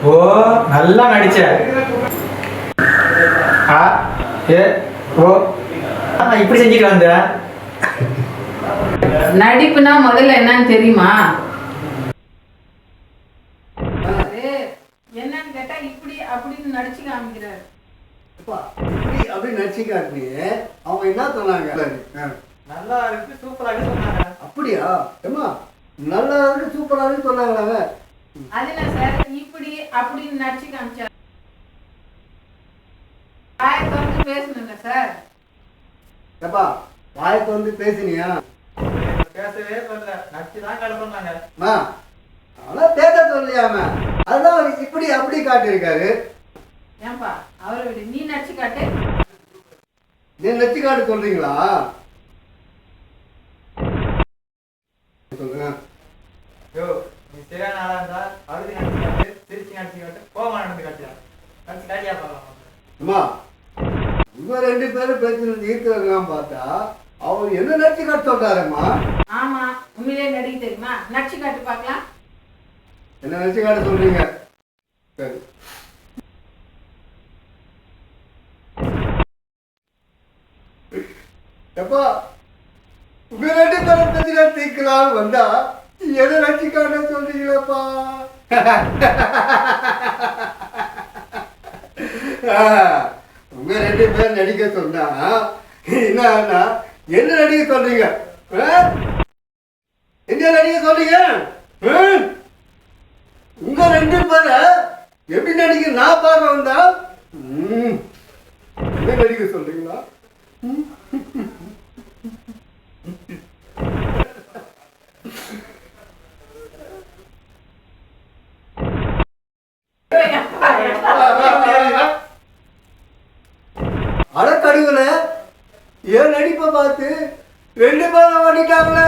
ஓ நல்லா நடிச்ச. ஆ ஏ ஓ இப்படி செஞ்சுட்டு வந்த. நடிப்புனா முதல்ல என்னன்னு தெரியுமா? என்னன்னு கேட்டா இப்படி அப்படின்னு நடிச்சு காமிக்கிறாரு. இப்படி அப்படி நடிச்சு காட்டினியே அவங்க என்ன சொன்னாங்க? நல்லா இருக்கு சூப்பரா இருக்கு சொன்னாங்க. அப்படியா? ஏமா நல்லா இருக்கு சூப்பரா இருக்கு சொன்னாங்களாங்க. அதுல சார் இப்படி அப்படின்னு நடிச்சு காமிச்சாரு. வாயத்தை வந்து பேசணுங்க சார். ஏப்பா வாயத்தை வந்து பேசினியா? பேசவே சொல்லல, நச்சுதான் கிளம்புனாங்க. அதான் பேச சொல்லியாம அதான் இப்படி அப்படி காட்டியிருக்காரு. ஏன்பா அவரை விட நீ நடிச்சு காட்டு. நீ நடிச்சு காட்டு சொல்றீங்களா? சொல்லுங்க. யோ நீ சரியான ஆளா இருந்தா அழுது நடிச்சு காட்டு, சிரிச்சு நடிச்சு காட்டு, கோவமா நடந்து காட்டியா, நடிச்சு காட்டியா பார்க்கலாம். அம்மா இவங்க ரெண்டு பேரும் பேச்சு இருக்கிறதெல்லாம் பார்த்தா அவர் என்ன நடிச்சு காட்ட சொல்றாருமா? ஆமா உண்மையிலே நடிக்க தெரியுமா? நடிச்சு காட்டு பார்க்கலாம். என்ன நடிச்சு காட்ட சொல்றீங்க? சரி எப்பா உங்க ரெண்டு பேரும் பேச்சு தீர்க்கலாம் வந்தா எதை நடிச்சு காட்ட சொல்றீங்களப்பா? உங்க ரெண்டு பேரும் நடிக்க சொன்னா என்ன என்ன நடிக்க சொல்றீங்க? என்ன நடிக்க சொல்றீங்க? உங்க ரெண்டு பேரை எப்படி நடிக்க நான் பார்க்க வந்தா என்ன நடிக்க சொல்றீங்களா? அடக்கடிவுல ஏன் நடிப்பை பார்த்து ரெண்டு பேரும் ஓடிட்டாங்களே.